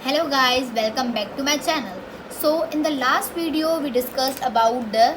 Hello guys, welcome back to my channel. So in the last video we discussed about the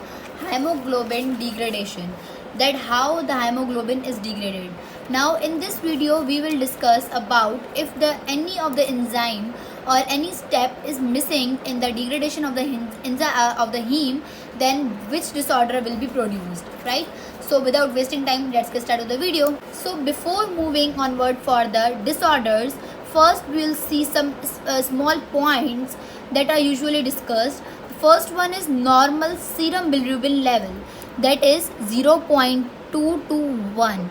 hemoglobin degradation, that how the hemoglobin is degraded. Now in this video we will discuss about if any of the enzyme or any step is missing in the degradation of the heme, then which disorder will be produced, right? So without wasting time, let's get started with the video. So before moving onward for the disorders, first we will see some small points that are usually discussed. First one is normal serum bilirubin level, that is 0.221,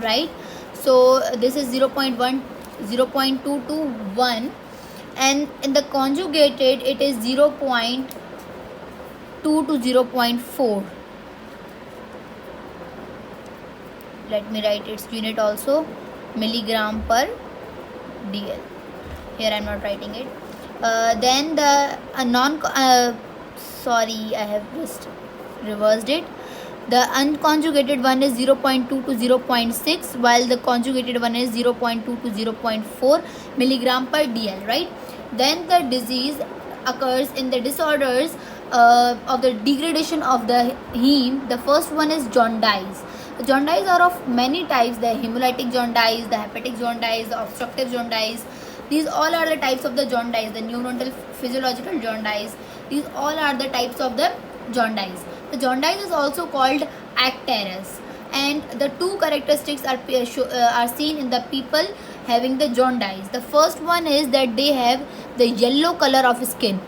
right? So this is 0.221, and in the conjugated it is 0.2 to 0.4. Let me write its unit also, milligram per dl. Here I am not writing it. Then the sorry, I have just reversed it. The unconjugated one is 0.2 to 0.6, while the conjugated one is 0.2 to 0.4 milligram per dl, right? Then the disease occurs in the disorders of the degradation of the heme. The first one is jaundice. The jaundice are of many types: the hemolytic jaundice, the hepatic jaundice, the obstructive jaundice. These all are the types of the jaundice. The neonatal physiological jaundice. These all are the types of the jaundice. The jaundice is also called icterus, and the two characteristics are seen in the people having the jaundice. The first one is that they have the yellow color of skin,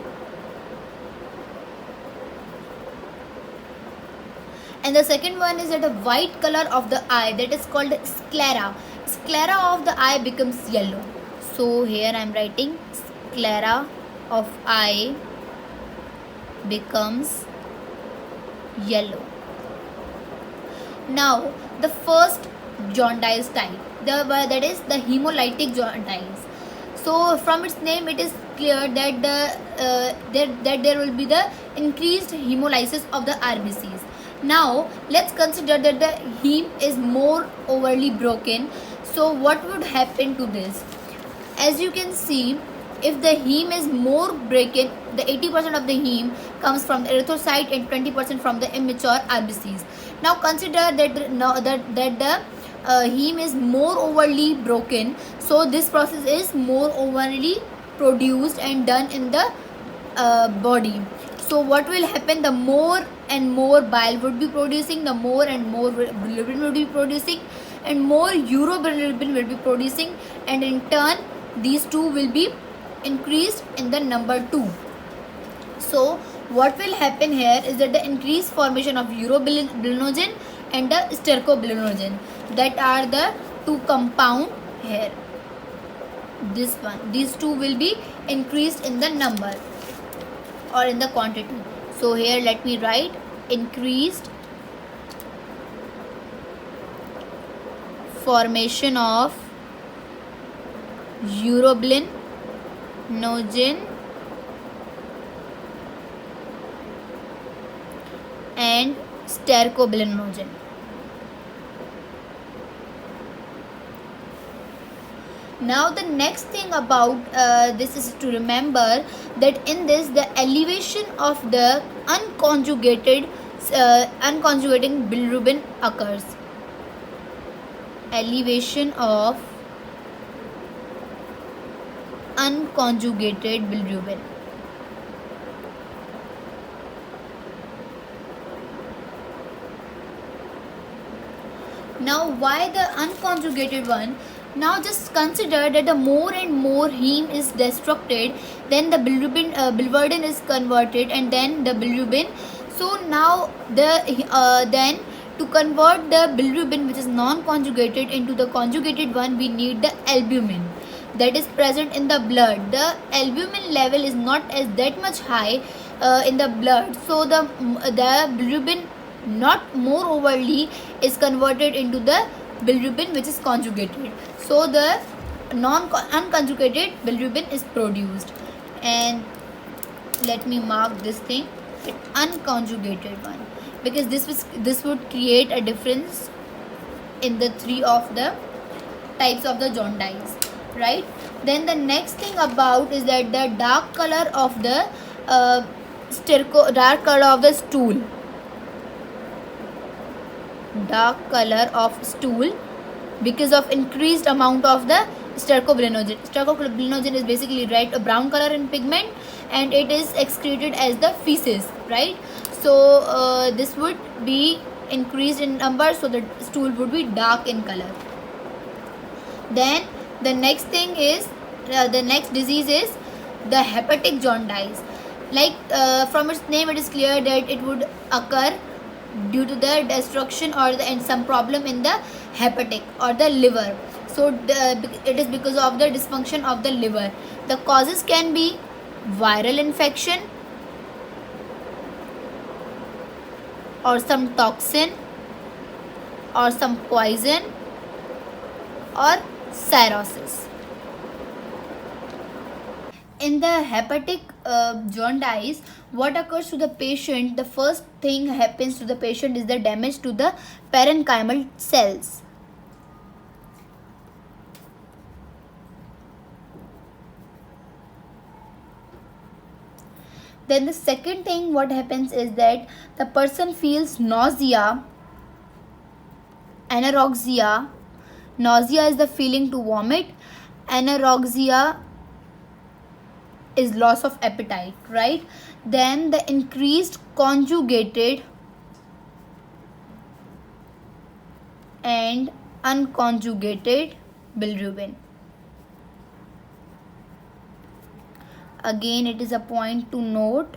and the second one is that the white color of the eye, that is called sclera. Sclera of the eye becomes yellow. So here I am writing sclera of eye becomes yellow. Now the first jaundice type, that is the hemolytic jaundice. So from its name it is clear that there will be the increased hemolysis of the RBCs. Now let's consider that the heme is more overly broken. So what would happen to this? As you can see, if the heme is more broken, the 80% of the heme comes from the erythrocyte and 20% from the immature RBCs. Now consider that the heme is more overly broken, so this process is more overly produced and done in the body. So what will happen? The more and more bile would be producing, the more and more bilirubin will be producing, and more urobilirubin will be producing, and in turn these two will be increased in the number 2. So what will happen here is that the increased formation of urobilinogen and the stercobilinogen, that are the two compound here. These two will be increased in the number or in the quantity. So here let me write increased formation of urobilinogen and stercobilinogen. Now the next thing about this is to remember that in this the elevation of the unconjugating bilirubin occurs. Elevation of unconjugated bilirubin. Now why the unconjugated one? Now just consider that the more and more heme is destructed, then the biliverdin is converted, and then the bilirubin. So now then to convert the bilirubin which is non-conjugated into the conjugated one, we need the albumin that is present in the blood. The albumin level is not that much high in the blood, so the bilirubin not more overly is converted into the bilirubin which is conjugated. So the unconjugated bilirubin is produced, and let me mark this thing, unconjugated one, because this would create a difference in the three of the types of the jaundice, right? Then the next thing about is that the dark color of the stool, dark color of stool, because of increased amount of the stercobilinogen. Stercobilinogen is basically red, a brown color in pigment, and it is excreted as the feces, right? So this would be increased in number, so the stool would be dark in color. Then the next thing is the next disease is the hepatic jaundice. Like from its name, it is clear that it would occur due to the destruction or and some problem in the hepatic or the liver. So it is because of the dysfunction of the liver. The causes can be viral infection or some toxin or some poison or cirrhosis. In the hepatic jaundice, what occurs to the patient, the first thing happens to the patient is the damage to the parenchymal cells. Then the second thing what happens is that the person feels nausea, anorexia. Nausea is the feeling to vomit. Anorexia is loss of appetite, right? Then the increased conjugated and unconjugated bilirubin. Again, it is a point to note.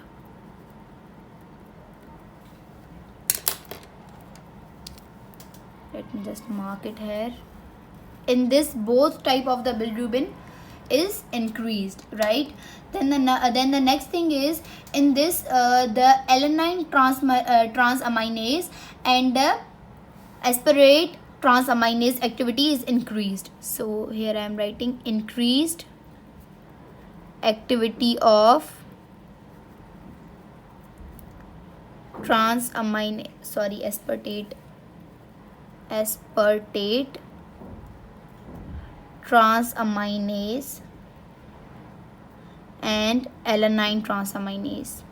Let me just mark it here. In this, both type of the bilirubin is increased, right? Then the next thing is in this the alanine transaminase and the aspartate transaminase activity is increased. So here I am writing increased activity of aspartate transaminase and alanine transaminase.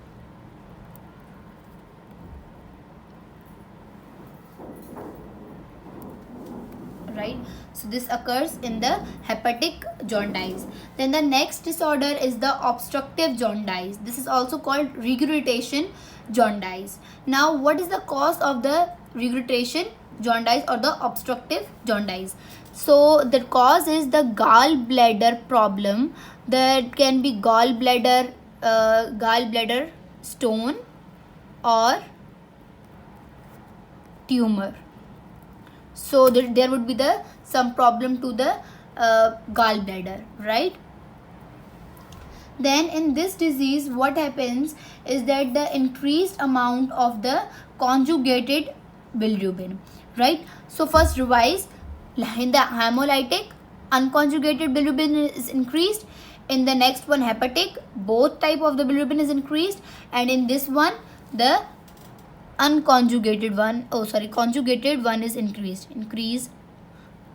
Right, so this occurs in the hepatic jaundice. Then the next disorder is the obstructive jaundice. This is also called regurgitation jaundice. Now, what is the cause of the regurgitation jaundice or the obstructive jaundice? So the cause is the gallbladder problem. That can be gallbladder stone or tumor. So there would be some problem to the gallbladder, right? Then in this disease, what happens is that the increased amount of the conjugated bilirubin, right? So first revise, in the hemolytic, unconjugated bilirubin is increased. In the next one, hepatic, both type of the bilirubin is increased, and in this one, the conjugated one is increased. Increase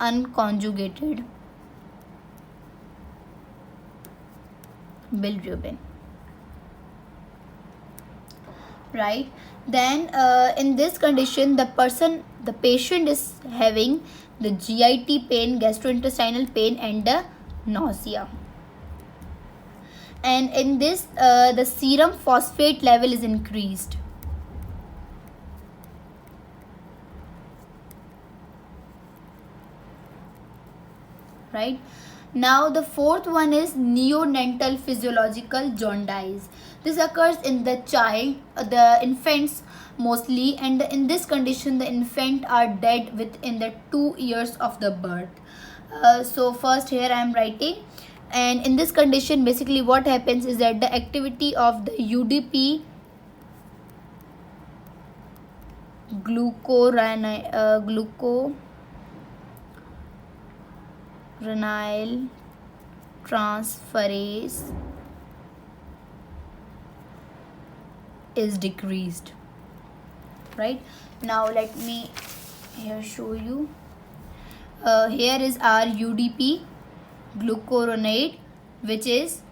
unconjugated bilirubin, right? Then in this condition, the patient is having the GIT pain, gastrointestinal pain, and the nausea. And in this the serum phosphate level is increased. Right, now the fourth one is neonatal physiological jaundice. This occurs in the child, the infants mostly, and in this condition the infant are dead within the 2 years of the birth. So first here I am writing, and in this condition basically what happens is that the activity of the UDP, glucuronide transferase is decreased. Right, now let me here show you. Here is our UDP, glucuronate, which is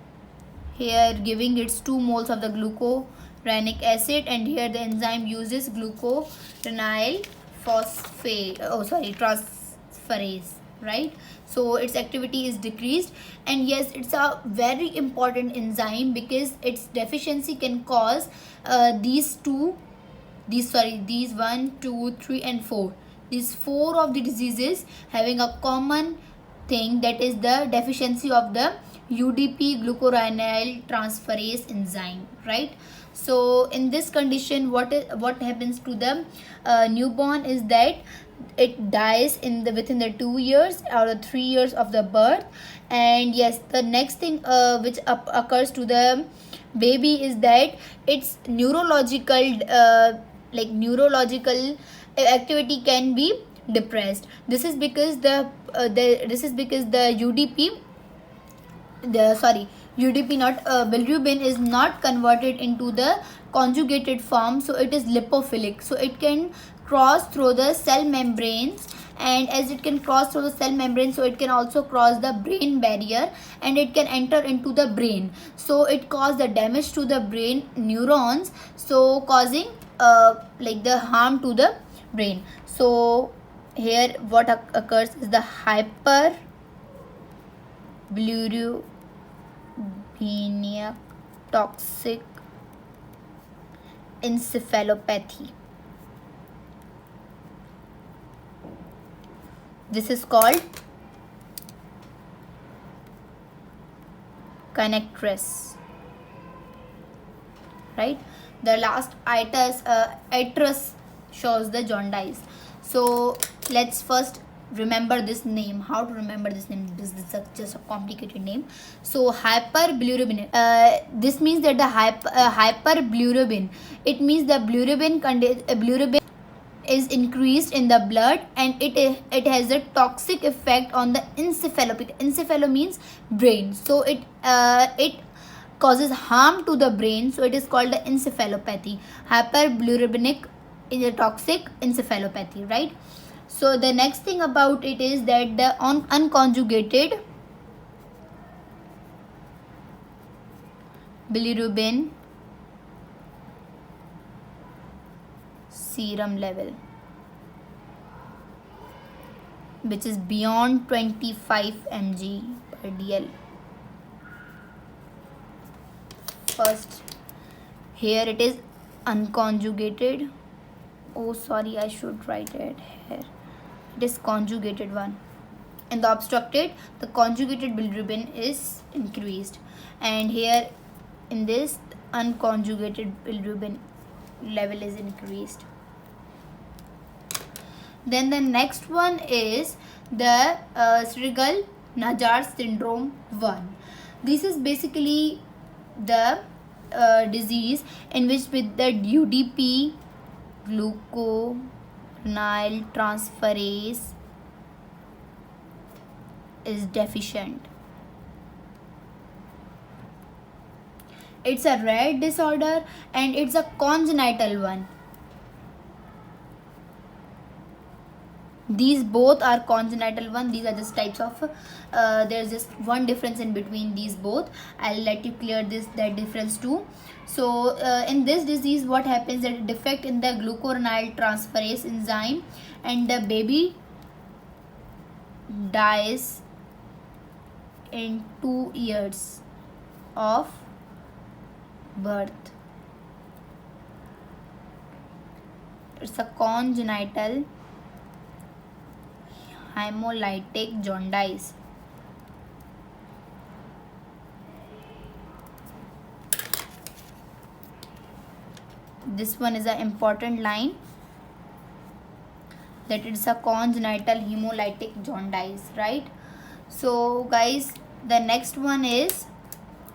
here giving its 2 moles of the glucuronic acid, and here the enzyme uses glucuronyl phosphate transferase, right? So its activity is decreased, and yes, it's a very important enzyme because its deficiency can cause these 1, 2, 3 and 4, these 4 of the diseases having a common thing, that is the deficiency of the UDP glucuronyl transferase enzyme, right? So in this condition, what happens to the newborn is that it dies within the 2 years or the 3 years of the birth. And yes, the next thing which occurs to the baby is that its neurological activity can be depressed. This is because the bilirubin is not converted into the conjugated form, so it is lipophilic, so it can cross through the cell membranes, and as it can cross through the cell membrane, so it can also cross the brain barrier and it can enter into the brain, so it causes the damage to the brain neurons, so causing the harm to the brain. So here what occurs is the hyperbilirubemia toxic encephalopathy. This is called connectress, right? The last itis shows the jaundice. So let's first remember this name. How to remember this name? This is just a complicated name. So hyperbilirubin, this means that the hyperbilirubin, it means the bilirubin is increased in the blood, and it has a toxic effect on the encephalopathy. Encephalo means brain, so it causes harm to the brain, so it is called the encephalopathy, hyperbilirubinic toxic encephalopathy, right? So the next thing about it is that the unconjugated bilirubin serum level, which is beyond 25 mg per dl. First, here it is unconjugated. Oh, sorry, I should write it here. It is conjugated one. In the obstructed, the conjugated bilirubin is increased, and here in this unconjugated bilirubin level is increased. Then the next one is the Crigler-Najjar syndrome 1. This is basically the disease in which with the UDP glucuronyl transferase is deficient. It's a rare disorder and it's a congenital one. These both are congenital one. These are just types of there's just one difference in between these both. I'll let you clear that difference too. So in this disease, what happens, that defect in the glucuronyl transferase enzyme, and the baby dies in 2 years of birth. It's a congenital hemolytic jaundice. This one is an important line, that it's a congenital hemolytic jaundice, right? So guys, the next one is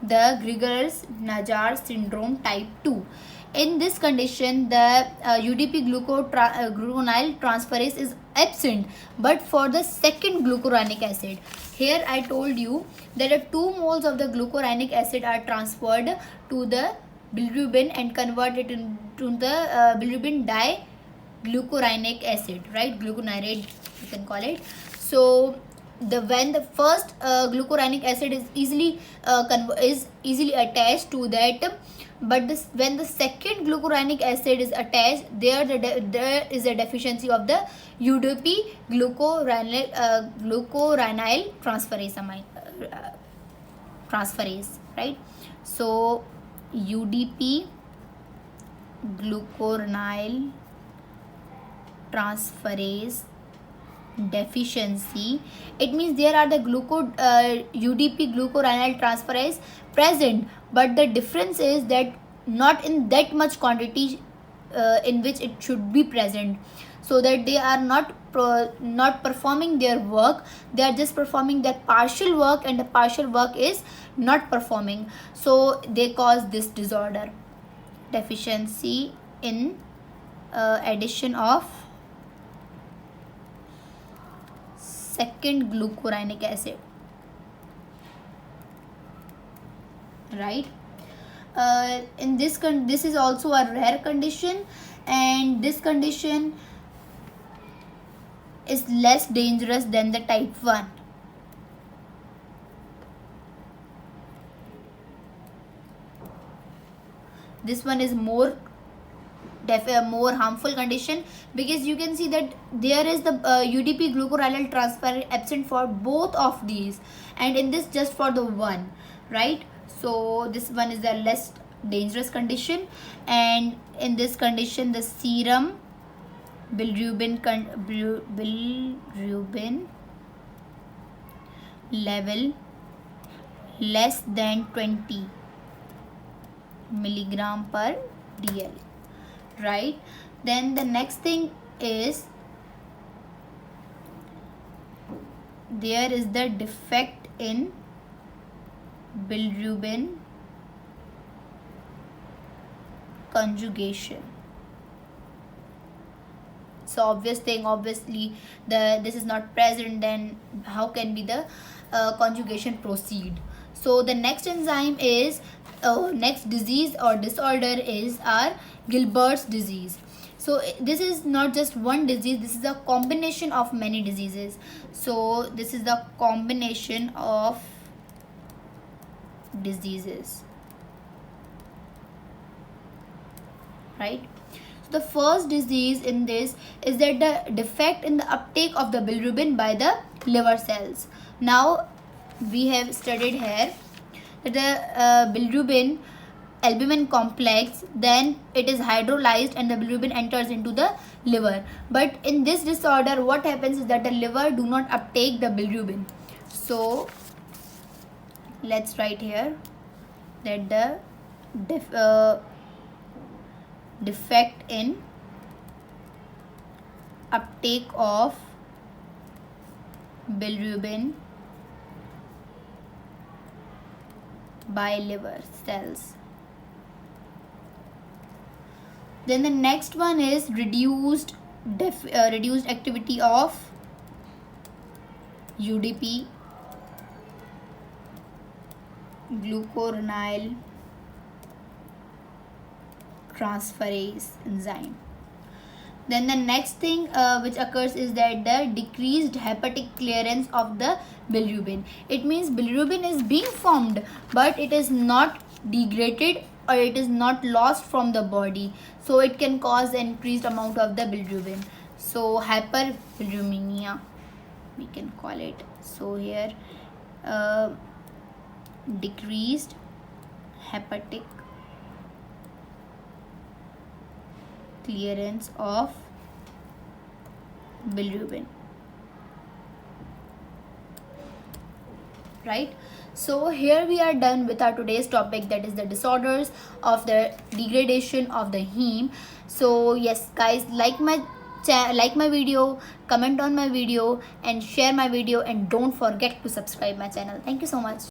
the Crigler-Najjar syndrome type 2. In this condition, the UDP glucuronyl transferase is absent, but for the second glucuronic acid. Here I told you that 2 moles of the glucuronic acid are transferred to the bilirubin and converted into the bilirubin diglucuronic acid, right? Glucuronide, you can call it. So when the first glucuronic acid is easily attached to that, but when the second glucuronic acid is attached, there is a deficiency of the UDP glucuronyl transferase, right? So UDP glucuronyl transferase deficiency, it means there are the UDP glucuronyl transferase present, but the difference is that not in that much quantity in which it should be present, so that they are not performing their work. They are just performing their partial work, and the partial work is not performing, so they cause this disorder, deficiency in addition of second glucuronic acid, right? In this this is also a rare condition, and this condition is less dangerous than the type 1. This one is more harmful condition, because you can see that there is the UDP glucuronyl transfer absent for both of these, and in this just for the one, right? So this one is the less dangerous condition, and in this condition the serum bilirubin level less than 20 milligram per dl, right? Then the next thing is there is the defect in bilirubin conjugation. So obvious thing, obviously this is not present, then how can be the conjugation proceed? So the next enzyme is next disease or disorder is our Gilbert's disease. So this is not just one disease, this is a combination of many diseases. So this is the combination of diseases, right? So the first disease in this is that the defect in the uptake of the bilirubin by the liver cells. Now we have studied here that the bilirubin albumin complex, then it is hydrolyzed and the bilirubin enters into the liver. But in this disorder, what happens is that the liver do not uptake the bilirubin. So let's write here that the defect in uptake of bilirubin by liver cells. Then the next one is reduced activity of UDP glucuronyl transferase enzyme. Then the next thing which occurs is that the decreased hepatic clearance of the bilirubin. It means bilirubin is being formed, but it is not degraded or it is not lost from the body, so it can cause increased amount of the bilirubin. So hyperbilirubinemia we can call it. So here decreased hepatic clearance of bilirubin, right? So here we are done with our today's topic, that is the disorders of the degradation of the heme. So yes guys, like my video, comment on my video and share my video, and don't forget to subscribe my channel. Thank you so much.